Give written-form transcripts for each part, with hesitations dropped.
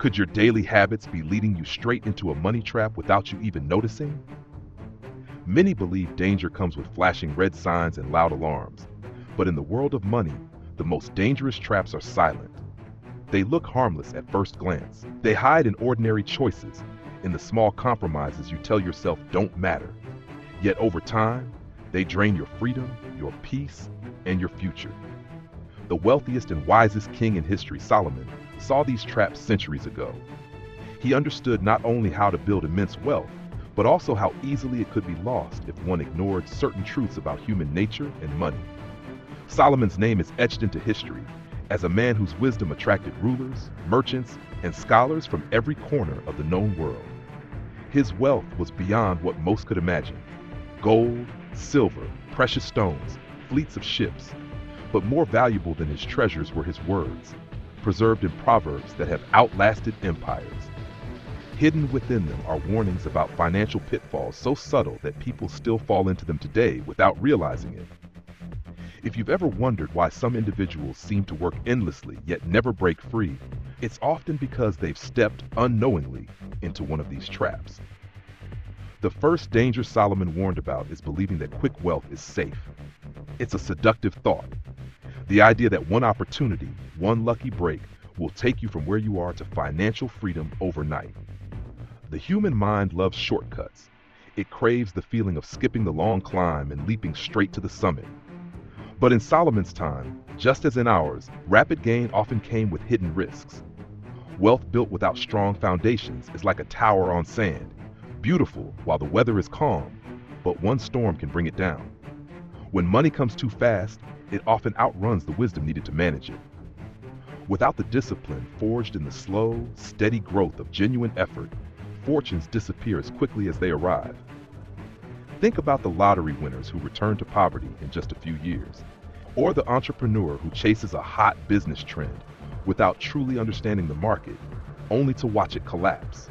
Could your daily habits be leading you straight into a money trap without you even noticing? Many believe danger comes with flashing red signs and loud alarms, but in the world of money, the most dangerous traps are silent. They look harmless at first glance. They hide in ordinary choices, in the small compromises you tell yourself don't matter. Yet over time, they drain your freedom, your peace, and your future. The wealthiest and wisest king in history, Solomon, saw these traps centuries ago. He understood not only how to build immense wealth, but also how easily it could be lost if one ignored certain truths about human nature and money. Solomon's name is etched into history as a man whose wisdom attracted rulers, merchants, and scholars from every corner of the known world. His wealth was beyond what most could imagine. Gold, silver, precious stones, fleets of ships. But more valuable than his treasures were his words, preserved in proverbs that have outlasted empires. Hidden within them are warnings about financial pitfalls so subtle that people still fall into them today without realizing it. If you've ever wondered why some individuals seem to work endlessly yet never break free, it's often because they've stepped unknowingly into one of these traps. The first danger Solomon warned about is believing that quick wealth is safe. It's a seductive thought. The idea that one opportunity, one lucky break, will take you from where you are to financial freedom overnight. The human mind loves shortcuts. It craves the feeling of skipping the long climb and leaping straight to the summit. But in Solomon's time, just as in ours, rapid gain often came with hidden risks. Wealth built without strong foundations is like a tower on sand, beautiful while the weather is calm, but one storm can bring it down. When money comes too fast, it often outruns the wisdom needed to manage it. Without the discipline forged in the slow, steady growth of genuine effort, fortunes disappear as quickly as they arrive. Think about the lottery winners who return to poverty in just a few years, or the entrepreneur who chases a hot business trend without truly understanding the market, only to watch it collapse.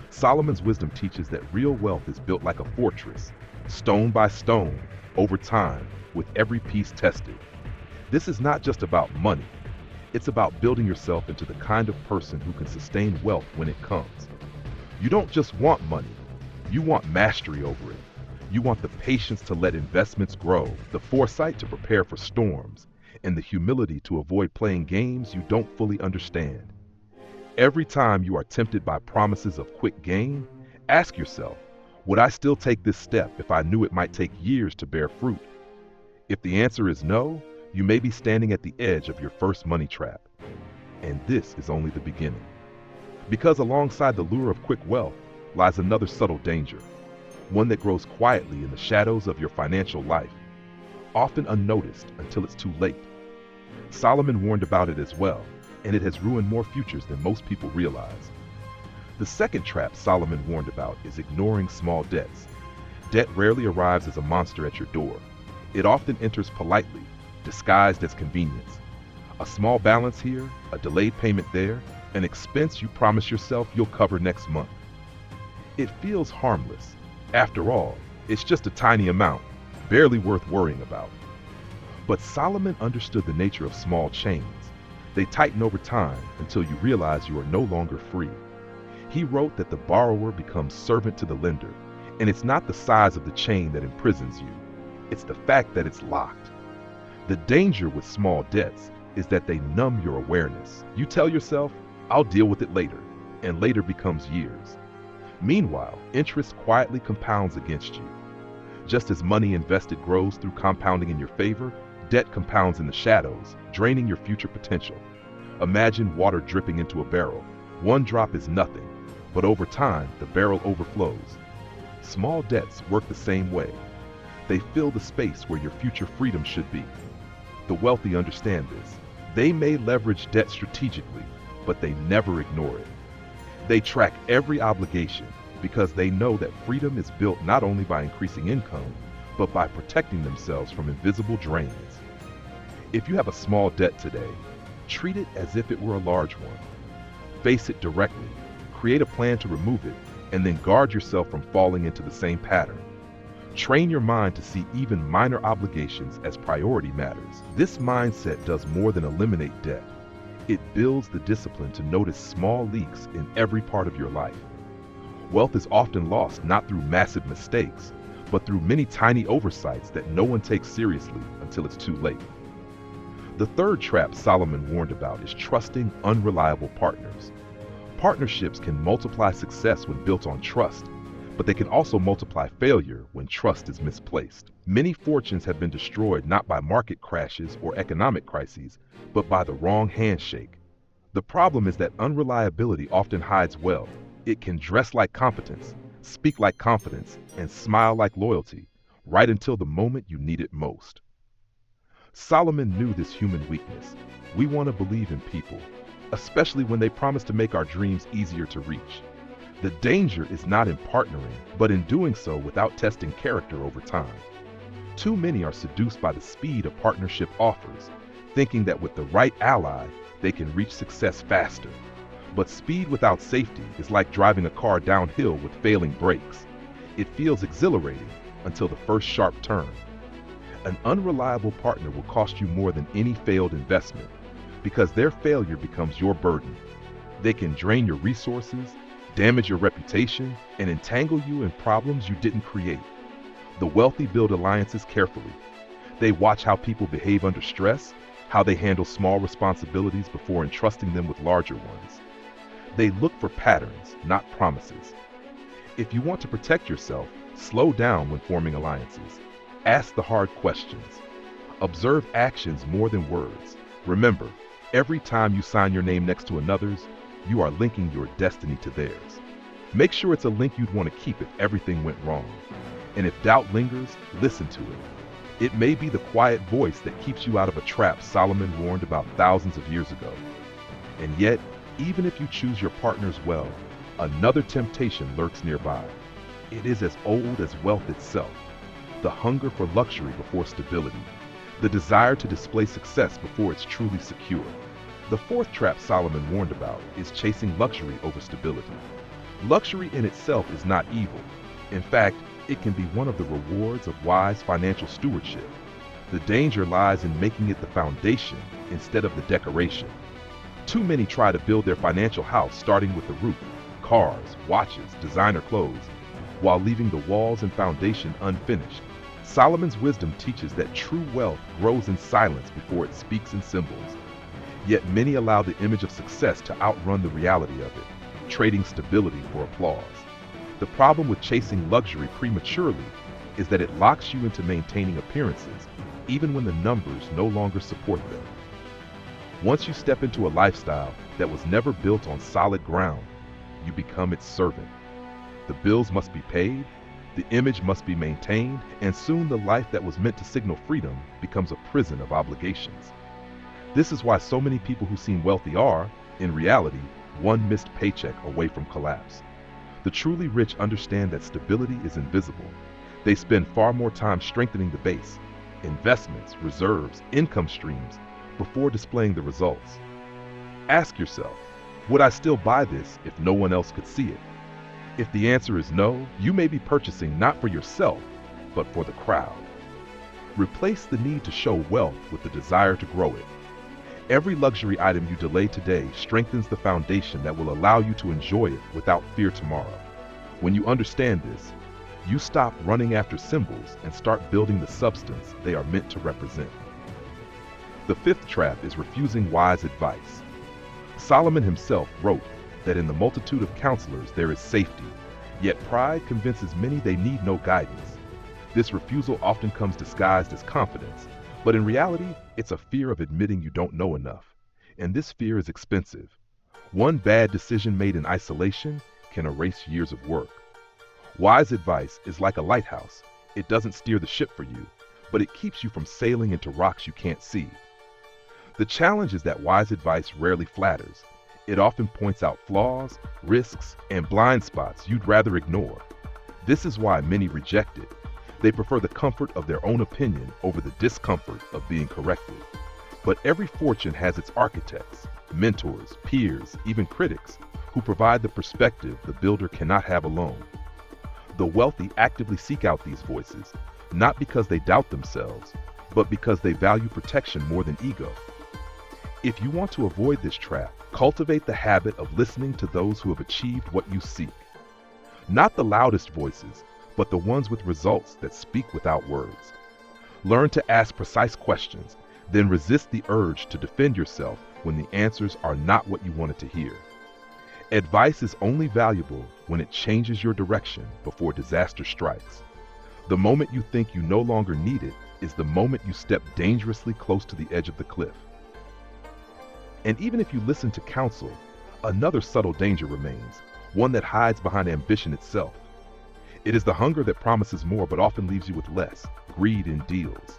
Solomon's wisdom teaches that real wealth is built like a fortress, stone by stone, over time, with every piece tested. This is not just about money. It's about building yourself into the kind of person who can sustain wealth when it comes. You don't just want money, you want mastery over it. You want the patience to let investments grow, the foresight to prepare for storms, and the humility to avoid playing games you don't fully understand. Every time you are tempted by promises of quick gain, ask yourself, would I still take this step if I knew it might take years to bear fruit? If the answer is no, you may be standing at the edge of your first money trap. And this is only the beginning. Because alongside the lure of quick wealth lies another subtle danger, one that grows quietly in the shadows of your financial life, often unnoticed until it's too late. Solomon warned about it as well, and it has ruined more futures than most people realize. The second trap Solomon warned about is ignoring small debts. Debt rarely arrives as a monster at your door. It often enters politely, disguised as convenience. A small balance here, a delayed payment there, an expense you promise yourself you'll cover next month. It feels harmless. After all, it's just a tiny amount, barely worth worrying about. But Solomon understood the nature of small chains. They tighten over time until you realize you are no longer free. He wrote that the borrower becomes servant to the lender, and it's not the size of the chain that imprisons you. It's the fact that it's locked. The danger with small debts is that they numb your awareness. You tell yourself, I'll deal with it later, and later becomes years. Meanwhile, interest quietly compounds against you. Just as money invested grows through compounding in your favor, debt compounds in the shadows, draining your future potential. Imagine water dripping into a barrel. One drop is nothing, but over time, the barrel overflows. Small debts work the same way. They fill the space where your future freedom should be. The wealthy understand this. They may leverage debt strategically, but they never ignore it. They track every obligation because they know that freedom is built not only by increasing income, but by protecting themselves from invisible drains. If you have a small debt today, treat it as if it were a large one. Face it directly, create a plan to remove it, and then guard yourself from falling into the same pattern. Train your mind to see even minor obligations as priority matters. This mindset does more than eliminate debt. It builds the discipline to notice small leaks in every part of your life. Wealth is often lost not through massive mistakes, but through many tiny oversights that no one takes seriously until it's too late. The third trap Solomon warned about is trusting unreliable partners. Partnerships can multiply success when built on trust, but they can also multiply failure when trust is misplaced. Many fortunes have been destroyed not by market crashes or economic crises, but by the wrong handshake. The problem is that unreliability often hides well. It can dress like competence, speak like confidence, and smile like loyalty, right until the moment you need it most. Solomon knew this human weakness. We want to believe in people, especially when they promise to make our dreams easier to reach. The danger is not in partnering, but in doing so without testing character over time. Too many are seduced by the speed a partnership offers, thinking that with the right ally, they can reach success faster. But speed without safety is like driving a car downhill with failing brakes. It feels exhilarating until the first sharp turn. An unreliable partner will cost you more than any failed investment, because their failure becomes your burden. They can drain your resources, damage your reputation, and entangle you in problems you didn't create. The wealthy build alliances carefully. They watch how people behave under stress, how they handle small responsibilities before entrusting them with larger ones. They look for patterns, not promises. If you want to protect yourself, slow down when forming alliances. Ask the hard questions. Observe actions more than words. Remember, every time you sign your name next to another's, you are linking your destiny to theirs. Make sure it's a link you'd want to keep if everything went wrong. And if doubt lingers, listen to it. It may be the quiet voice that keeps you out of a trap Solomon warned about thousands of years ago. And yet, even if you choose your partners well, another temptation lurks nearby. It is as old as wealth itself. The hunger for luxury before stability. The desire to display success before it's truly secure. The fourth trap Solomon warned about is chasing luxury over stability. Luxury in itself is not evil. In fact, it can be one of the rewards of wise financial stewardship. The danger lies in making it the foundation instead of the decoration. Too many try to build their financial house starting with the roof, cars, watches, designer clothes, while leaving the walls and foundation unfinished. Solomon's wisdom teaches that true wealth grows in silence before it speaks in symbols. Yet many allow the image of success to outrun the reality of it, trading stability for applause. The problem with chasing luxury prematurely is that it locks you into maintaining appearances, even when the numbers no longer support them. Once you step into a lifestyle that was never built on solid ground, you become its servant. The bills must be paid, the image must be maintained, and soon the life that was meant to signal freedom becomes a prison of obligations. This is why so many people who seem wealthy are, in reality, one missed paycheck away from collapse. The truly rich understand that stability is invisible. They spend far more time strengthening the base, investments, reserves, income streams, before displaying the results. Ask yourself, would I still buy this if no one else could see it? If the answer is no, you may be purchasing not for yourself, but for the crowd. Replace the need to show wealth with the desire to grow it. Every luxury item you delay today strengthens the foundation that will allow you to enjoy it without fear tomorrow. When you understand this, you stop running after symbols and start building the substance they are meant to represent. The fifth trap is refusing wise advice. Solomon himself wrote that in the multitude of counselors there is safety, yet pride convinces many they need no guidance. This refusal often comes disguised as confidence, but in reality, it's a fear of admitting you don't know enough. And this fear is expensive. One bad decision made in isolation can erase years of work. Wise advice is like a lighthouse. It doesn't steer the ship for you, but it keeps you from sailing into rocks you can't see. The challenge is that wise advice rarely flatters. It often points out flaws, risks, and blind spots you'd rather ignore. This is why many reject it. They prefer the comfort of their own opinion over the discomfort of being corrected. But every fortune has its architects, mentors, peers, even critics, who provide the perspective the builder cannot have alone. The wealthy actively seek out these voices, not because they doubt themselves, but because they value protection more than ego. If you want to avoid this trap, cultivate the habit of listening to those who have achieved what you seek. Not the loudest voices, but the ones with results that speak without words. Learn to ask precise questions, then resist the urge to defend yourself when the answers are not what you wanted to hear. Advice is only valuable when it changes your direction before disaster strikes. The moment you think you no longer need it is the moment you step dangerously close to the edge of the cliff. And even if you listen to counsel, another subtle danger remains, one that hides behind ambition itself. It is the hunger that promises more but often leaves you with less, greed in deals.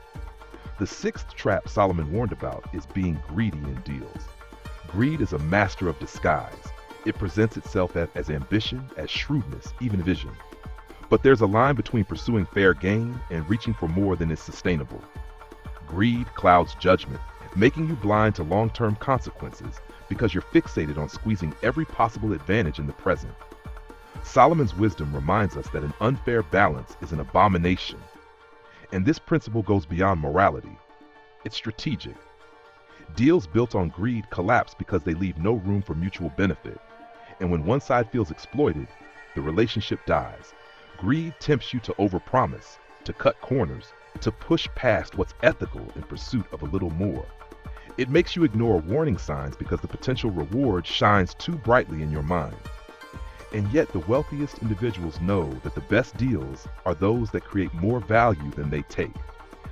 The sixth trap Solomon warned about is being greedy in deals. Greed is a master of disguise. It presents itself as ambition, as shrewdness, even vision. But there's a line between pursuing fair gain and reaching for more than is sustainable. Greed clouds judgment, making you blind to long-term consequences because you're fixated on squeezing every possible advantage in the present. Solomon's wisdom reminds us that an unfair balance is an abomination. And this principle goes beyond morality. It's strategic. Deals built on greed collapse because they leave no room for mutual benefit. And when one side feels exploited, the relationship dies. Greed tempts you to overpromise, to cut corners, to push past what's ethical in pursuit of a little more. It makes you ignore warning signs because the potential reward shines too brightly in your mind. And yet the wealthiest individuals know that the best deals are those that create more value than they take.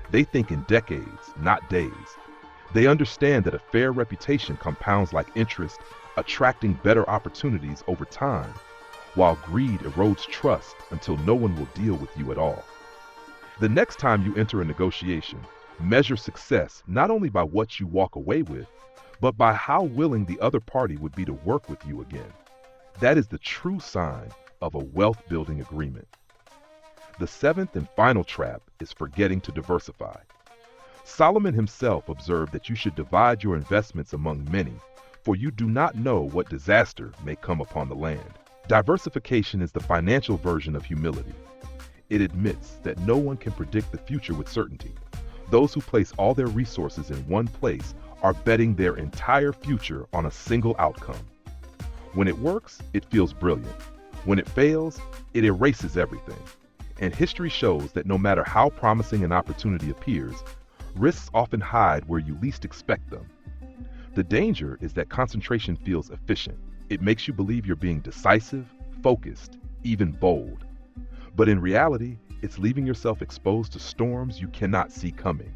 They think in decades, not days. They understand that a fair reputation compounds like interest, attracting better opportunities over time, while greed erodes trust until no one will deal with you at all. The next time you enter a negotiation, measure success not only by what you walk away with, but by how willing the other party would be to work with you again. That is the true sign of a wealth-building agreement. The seventh and final trap is forgetting to diversify. Solomon himself observed that you should divide your investments among many, for you do not know what disaster may come upon the land. Diversification is the financial version of humility. It admits that no one can predict the future with certainty. Those who place all their resources in one place are betting their entire future on a single outcome. When it works, it feels brilliant. When it fails, it erases everything. And history shows that no matter how promising an opportunity appears, risks often hide where you least expect them. The danger is that concentration feels efficient. It makes you believe you're being decisive, focused, even bold. But in reality, it's leaving yourself exposed to storms you cannot see coming.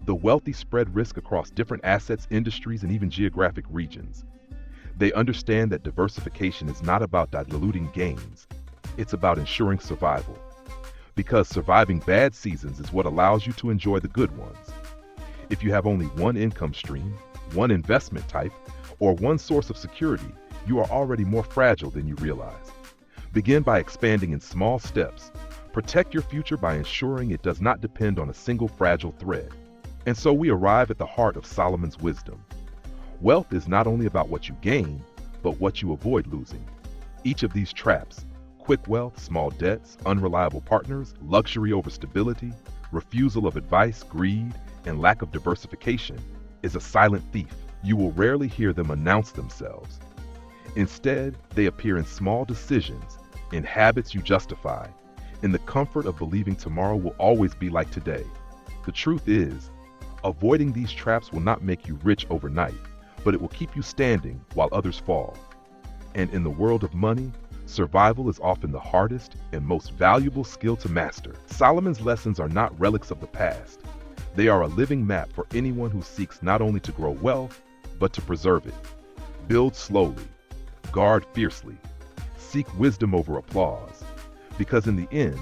The wealthy spread risk across different assets, industries, and even geographic regions. They understand that diversification is not about diluting gains. It's about ensuring survival. Because surviving bad seasons is what allows you to enjoy the good ones. If you have only one income stream, one investment type, or one source of security, you are already more fragile than you realize. Begin by expanding in small steps. Protect your future by ensuring it does not depend on a single fragile thread. And so we arrive at the heart of Solomon's wisdom. Wealth is not only about what you gain, but what you avoid losing. Each of these traps, quick wealth, small debts, unreliable partners, luxury over stability, refusal of advice, greed, and lack of diversification, is a silent thief. You will rarely hear them announce themselves. Instead, they appear in small decisions, in habits you justify, in the comfort of believing tomorrow will always be like today. The truth is, avoiding these traps will not make you rich overnight, but it will keep you standing while others fall. And in the world of money, survival is often the hardest and most valuable skill to master. Solomon's lessons are not relics of the past. They are a living map for anyone who seeks not only to grow wealth, but to preserve it. Build slowly, guard fiercely, seek wisdom over applause, because in the end,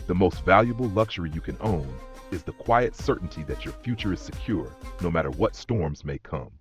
the most valuable luxury you can own is the quiet certainty that your future is secure, no matter what storms may come.